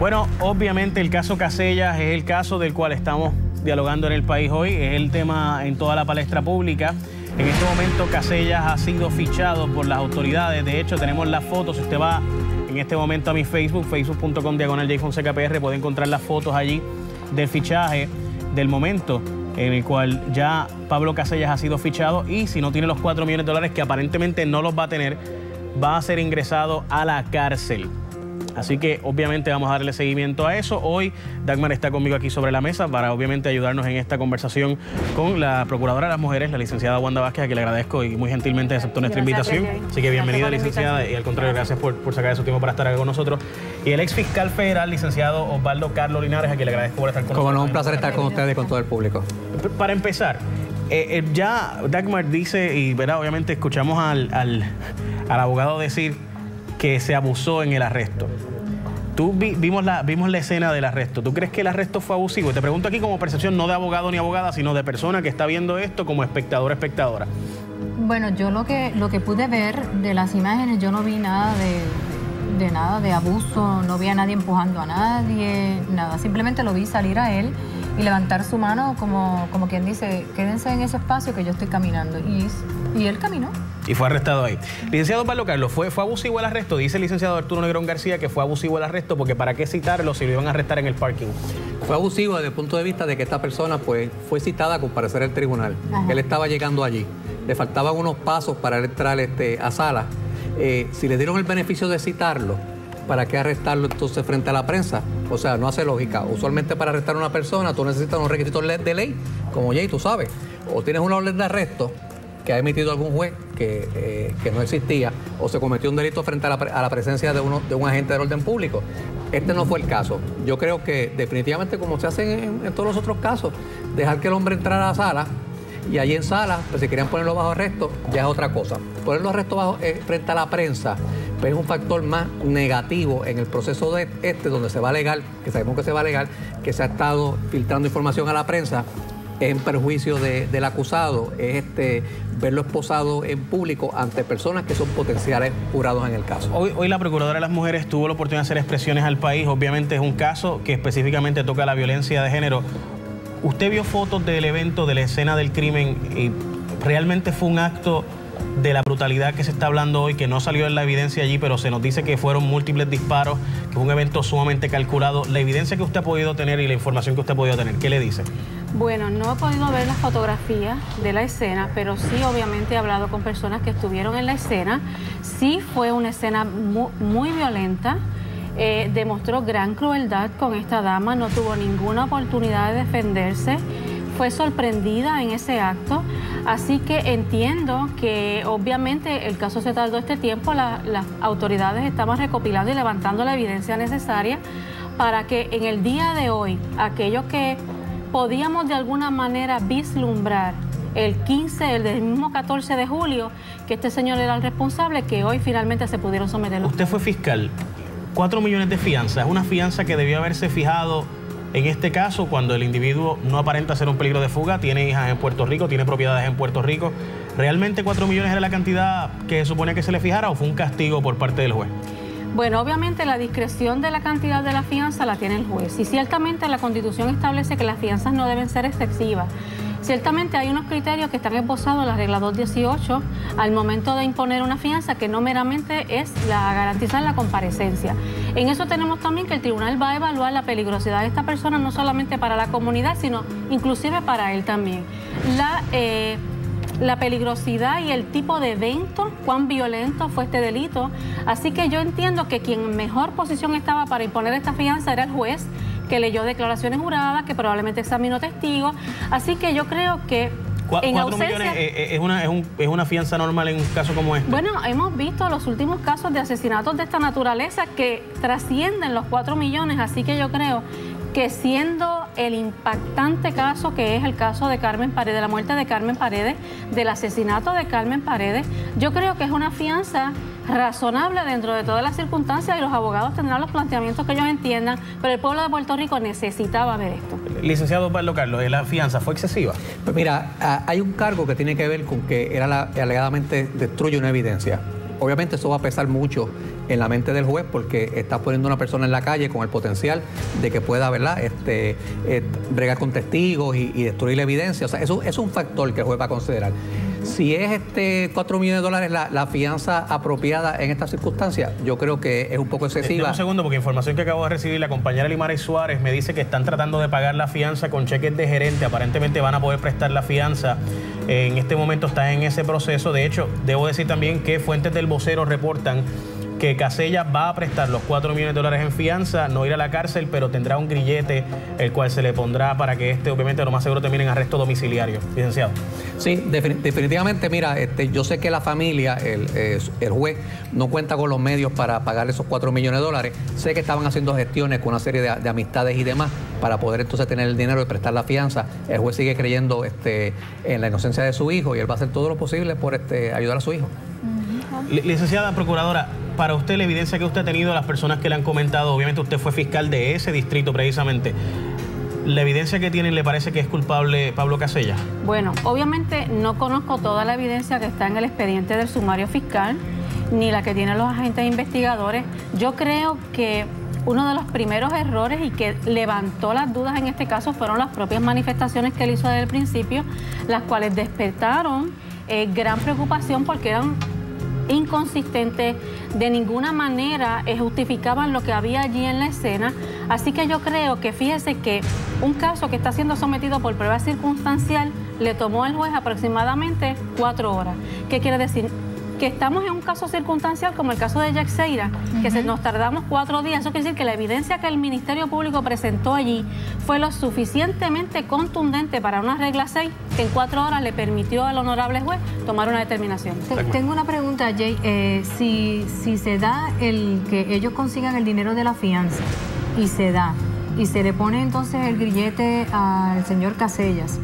Bueno, obviamente el caso Casellas es el caso del cual estamos dialogando en el país hoy, es el tema en toda la palestra pública. En este momento Casellas ha sido fichado por las autoridades. De hecho, tenemos las fotos. Si usted va en este momento a mi Facebook, facebook.com/JFonsecapr, puede encontrar las fotos allí del fichaje, del momento en el cual ya Pablo Casellas ha sido fichado, y si no tiene los 4 millones de dólares, que aparentemente no los va a tener, va a ser ingresado a la cárcel. Así que obviamente vamos a darle seguimiento a eso. Hoy Dagmar está conmigo aquí sobre la mesa para obviamente ayudarnos en esta conversación con la Procuradora de las Mujeres, la licenciada Wanda Vázquez, a quien le agradezco y muy gentilmente aceptó nuestra invitación. Así que bienvenida, licenciada, y al contrario, gracias por sacar de su tiempo para estar aquí con nosotros. Y el ex fiscal federal, licenciado Osvaldo Carlos Linares, a quien le agradezco por estar con nosotros. Como no, un placer estar con ustedes y con todo el público. Para empezar, ya Dagmar dice, y ¿verdad? Obviamente escuchamos al abogado decir que se abusó en el arresto. Vimos la escena del arresto. ¿Tú crees que el arresto fue abusivo? Y te pregunto aquí como percepción no de abogado ni abogada, sino de persona que está viendo esto como espectador, espectadora. Bueno, yo lo que pude ver de las imágenes, yo no vi nada de abuso, no vi a nadie empujando a nadie, nada. Simplemente lo vi salir a él y levantar su mano como quien dice, quédense en ese espacio que yo estoy caminando. Y él caminó. Y fue arrestado ahí. Licenciado Pablo Carlos, ¿fue abusivo el arresto? Dice el licenciado Arturo Negrón García que fue abusivo el arresto porque ¿para qué citarlo si lo iban a arrestar en el parking? Fue abusivo desde el punto de vista de que esta persona pues, fue citada a comparecer al tribunal. Ajá. Él estaba llegando allí. Le faltaban unos pasos para entrar a sala. Si le dieron el beneficio de citarlo, ¿para qué arrestarlo entonces frente a la prensa? O sea, no hace lógica. Usualmente para arrestar a una persona tú necesitas unos requisitos de ley, como Jay, tú sabes. O tienes una orden de arresto que ha emitido algún juez que no existía, o se cometió un delito frente a la presencia de un agente del orden público. Este no fue el caso. Yo creo que definitivamente, como se hace en todos los otros casos, dejar que el hombre entrara a la sala, y allí en sala, pues si querían ponerlo bajo arresto, ya es otra cosa. Ponerlo arresto frente a la prensa, pues es un factor más negativo en el proceso donde se va a alegar, que sabemos que se va a alegar, que se ha estado filtrando información a la prensa en perjuicio del acusado, es verlo esposado en público ante personas que son potenciales jurados en el caso. Hoy la Procuradora de las Mujeres tuvo la oportunidad de hacer expresiones al país. Obviamente es un caso que específicamente toca la violencia de género. ¿Usted vio fotos del evento, de la escena del crimen, y realmente fue un acto de la brutalidad que se está hablando hoy, que no salió en la evidencia allí, pero se nos dice que fueron múltiples disparos, que fue un evento sumamente calculado? La evidencia que usted ha podido tener y la información que usted ha podido tener, ¿qué le dice? Bueno, no he podido ver las fotografías de la escena, pero sí obviamente he hablado con personas que estuvieron en la escena. Sí fue una escena muy violenta, demostró gran crueldad con esta dama, no tuvo ninguna oportunidad de defenderse, fue sorprendida en ese acto, así que entiendo que obviamente el caso se tardó este tiempo, las autoridades estaban recopilando y levantando la evidencia necesaria para que en el día de hoy, aquellos que podíamos de alguna manera vislumbrar el 15, el del mismo 14 de julio, que este señor era el responsable, que hoy finalmente se pudieron someter. Usted fue fiscal. 4 millones de fianza, es una fianza que debió haberse fijado en este caso cuando el individuo no aparenta ser un peligro de fuga, tiene hijas en Puerto Rico, tiene propiedades en Puerto Rico. ¿Realmente 4 millones era la cantidad que se supone que se le fijara o fue un castigo por parte del juez? Bueno, obviamente la discreción de la cantidad de la fianza la tiene el juez y ciertamente la Constitución establece que las fianzas no deben ser excesivas. Ciertamente hay unos criterios que están esbozados en la regla 218 al momento de imponer una fianza, que no meramente es garantizar la comparecencia. En eso tenemos también que el tribunal va a evaluar la peligrosidad de esta persona, no solamente para la comunidad, sino inclusive para él también. La peligrosidad y el tipo de evento, cuán violento fue este delito. Así que yo entiendo que quien en mejor posición estaba para imponer esta fianza era el juez, que leyó declaraciones juradas, que probablemente examinó testigos. Así que yo creo que en 4 ausencia... millones es una fianza normal en un caso como este. Bueno, hemos visto los últimos casos de asesinatos de esta naturaleza que trascienden los 4 millones, así que yo creo que siendo el impactante caso que es el caso de Carmen Paredes, de la muerte de Carmen Paredes, del asesinato de Carmen Paredes, yo creo que es una fianza razonable dentro de todas las circunstancias y los abogados tendrán los planteamientos que ellos entiendan, pero el pueblo de Puerto Rico necesitaba ver esto. Licenciado Osvaldo Carlos, ¿la fianza fue excesiva? Pues mira, hay un cargo que tiene que ver con que alegadamente destruye una evidencia. obviamente eso va a pesar mucho en la mente del juez porque está poniendo a una persona en la calle con el potencial de que pueda, ¿verdad?, bregar con testigos y destruir la evidencia. O sea, eso es un factor que el juez va a considerar. Si es $4 millones la fianza apropiada en estas circunstancias, yo creo que es un poco excesiva. Un segundo, porque información que acabo de recibir, la compañera Limaris Suárez me dice que están tratando de pagar la fianza con cheques de gerente. Aparentemente van a poder prestar la fianza. En este momento está en ese proceso. De hecho, debo decir también que fuentes del vocero reportan que Casellas va a prestar los $4 millones en fianza, no ir a la cárcel, pero tendrá un grillete el cual se le pondrá para que obviamente lo más seguro termine en arresto domiciliario. Licenciado. Sí, definitivamente, mira, yo sé que la familia, el juez, no cuenta con los medios para pagar esos $4 millones. Sé que estaban haciendo gestiones con una serie de amistades y demás para poder entonces tener el dinero y prestar la fianza. El juez sigue creyendo en la inocencia de su hijo y él va a hacer todo lo posible por ayudar a su hijo. Licenciada procuradora, para usted la evidencia que usted ha tenido, las personas que le han comentado, obviamente usted fue fiscal de ese distrito precisamente, ¿la evidencia que tienen le parece que es culpable Pablo Casellas? Bueno, obviamente no conozco toda la evidencia que está en el expediente del sumario fiscal, ni la que tienen los agentes investigadores. Yo creo que uno de los primeros errores y que levantó las dudas en este caso fueron las propias manifestaciones que él hizo desde el principio, las cuales despertaron gran preocupación porque eran inconsistentes, de ninguna manera justificaban lo que había allí en la escena. Así que yo creo que, fíjese que un caso que está siendo sometido por prueba circunstancial le tomó al juez aproximadamente 4 horas. ¿Qué quiere decir? Que estamos en un caso circunstancial como el caso de Yaxeira, que nos tardamos 4 días. Eso quiere decir que la evidencia que el Ministerio Público presentó allí fue lo suficientemente contundente para una regla 6 que en 4 horas le permitió al honorable juez tomar una determinación. Tengo una pregunta, Jay. Si se da el que ellos consigan el dinero de la fianza y se da, y se le pone entonces el grillete al señor Casellas,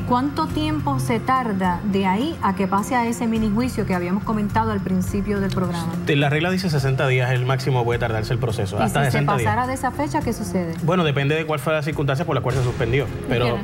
¿cuánto tiempo se tarda de ahí a que pase a ese mini juicio que habíamos comentado al principio del programa? La regla dice 60 días, el máximo puede tardarse el proceso. ¿Y hasta si 60 se pasara días. de esa fecha, qué sucede? Bueno, depende de cuál fue la circunstancia por la cual se suspendió. Pero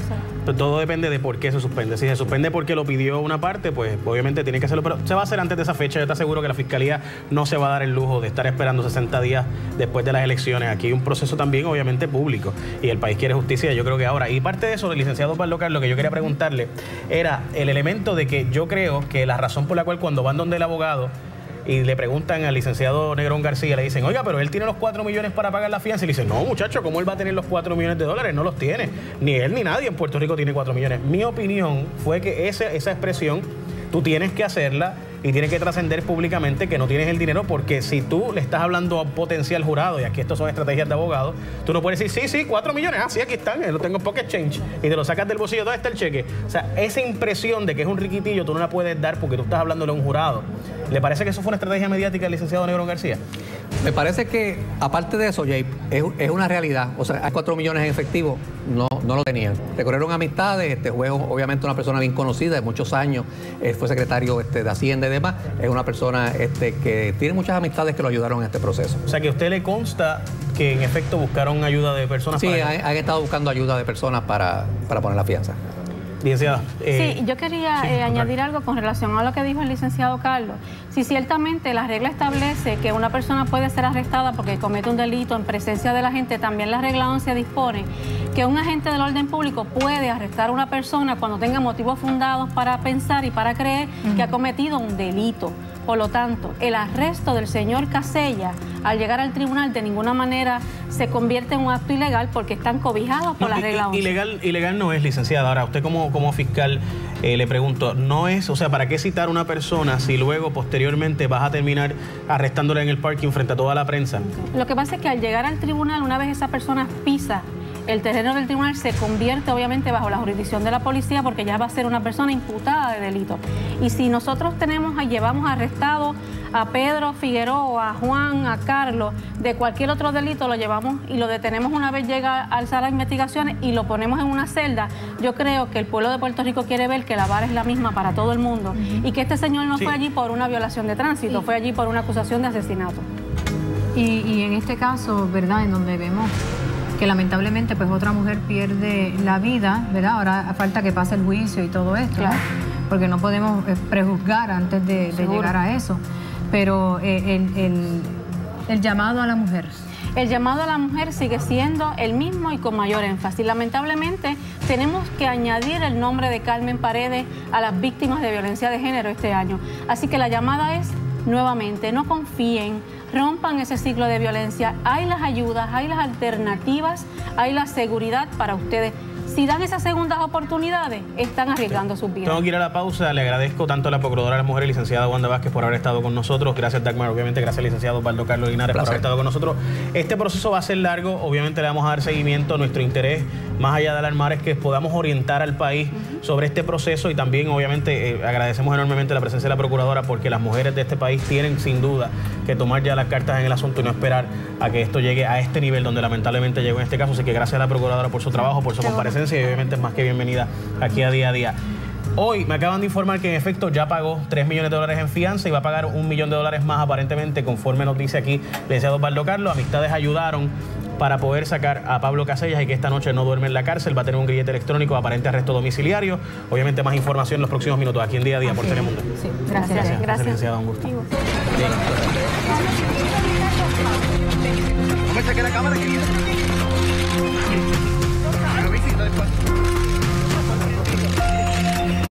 todo depende de por qué se suspende. Si se suspende porque lo pidió una parte, pues obviamente tiene que hacerlo. Pero se va a hacer antes de esa fecha. Yo te aseguro que la Fiscalía no se va a dar el lujo de estar esperando 60 días después de las elecciones. Aquí hay un proceso también, obviamente, público. Y el país quiere justicia, yo creo que ahora. Y parte de eso, del licenciado Pablo Carlos, lo que yo quería preguntarle era el elemento de que yo creo que la razón por la cual cuando van donde el abogado y le preguntan al licenciado Negrón García, le dicen, oiga, pero él tiene los 4 millones para pagar la fianza. Y le dicen, no, muchacho, ¿cómo él va a tener los 4 millones de dólares? No los tiene. Ni él ni nadie en Puerto Rico tiene 4 millones. Mi opinión fue que esa expresión tú tienes que hacerla y tiene que trascender públicamente que no tienes el dinero, porque si tú le estás hablando a un potencial jurado, y aquí estos son estrategias de abogados, tú no puedes decir, sí, 4 millones, sí, aquí están, lo tengo en pocket change, y te lo sacas del bolsillo, ¿dónde está el cheque? O sea, esa impresión de que es un riquitillo, tú no la puedes dar porque tú estás hablándole a un jurado. ¿Le parece que eso fue una estrategia mediática del licenciado Negrón García? Me parece que, aparte de eso, Jay, es una realidad. O sea, hay 4 millones en efectivo, no lo tenían. Recorrieron amistades, este juez, obviamente, una persona bien conocida de muchos años, fue secretario de Hacienda y demás. Es una persona que tiene muchas amistades que lo ayudaron en este proceso. O sea, que a usted le consta que en efecto buscaron ayuda de personas. Sí, han estado buscando ayuda de personas para poner la fianza. Licenciada. Sí, yo quería añadir algo con relación a lo que dijo el licenciado Carlos. Si ciertamente la regla establece que una persona puede ser arrestada porque comete un delito en presencia de la gente, también la regla 11 dispone que un agente del orden público puede arrestar a una persona cuando tenga motivos fundados para pensar y para creer que ha cometido un delito. Por lo tanto, el arresto del señor Casellas al llegar al tribunal de ninguna manera se convierte en un acto ilegal porque están cobijados por la regla 11. Ilegal no es, licenciada. Ahora, usted como fiscal le pregunto, no es, o sea, ¿para qué citar a una persona si luego posteriormente vas a terminar arrestándola en el parking frente a toda la prensa? Lo que pasa es que al llegar al tribunal, una vez esa persona pisa el terreno del tribunal, se convierte obviamente bajo la jurisdicción de la policía porque ya va a ser una persona imputada de delito. Y si nosotros llevamos arrestado a Pedro Figueroa, a Juan, a Carlos, de cualquier otro delito, lo llevamos y lo detenemos una vez llega al sala de investigaciones y lo ponemos en una celda, yo creo que el pueblo de Puerto Rico quiere ver que la vara es la misma para todo el mundo y que este señor no fue allí por una violación de tránsito, fue allí por una acusación de asesinato. Y en este caso, ¿verdad?, en donde vemos que lamentablemente pues otra mujer pierde la vida, ¿verdad? Ahora falta que pase el juicio y todo esto, claro, porque no podemos prejuzgar antes de llegar a eso. pero el llamado a la mujer. El llamado a la mujer sigue siendo el mismo y con mayor énfasis. Lamentablemente, tenemos que añadir el nombre de Carmen Paredes a las víctimas de violencia de género este año. Así que la llamada es, nuevamente, no confíen, rompan ese ciclo de violencia. Hay las ayudas, hay las alternativas, hay la seguridad para ustedes. Si dan esas segundas oportunidades, están arriesgando sus vidas. Tengo que ir a la pausa. Le agradezco tanto a la Procuradora de las Mujeres, licenciada Wanda Vázquez, por haber estado con nosotros. Gracias, Dagmar. Obviamente, gracias, licenciado Osvaldo Carlos Linares, por haber estado con nosotros. Este proceso va a ser largo. Obviamente, le vamos a dar seguimiento. Nuestro interés, más allá de alarmar, es que podamos orientar al país sobre este proceso y también, obviamente, agradecemos enormemente la presencia de la Procuradora porque las mujeres de este país tienen, sin duda, que tomar ya las cartas en el asunto y no esperar a que esto llegue a este nivel donde lamentablemente llegó en este caso. Así que gracias a la Procuradora por su trabajo, por su comparecencia y obviamente es más que bienvenida aquí a Día a Día. Hoy me acaban de informar que en efecto ya pagó $3 millones en fianza y va a pagar $1 millón más aparentemente, conforme nos dice aquí el licenciado Osvaldo Carlos. Amistades ayudaron para poder sacar a Pablo Casellas y que esta noche no duerme en la cárcel. Va a tener un grillete electrónico de aparente arresto domiciliario. Obviamente más información en los próximos minutos aquí en Día a Día por Telemundo. Sí, gracias. Gracias. Licenciado, un gusto. No me saque la cámara, querida.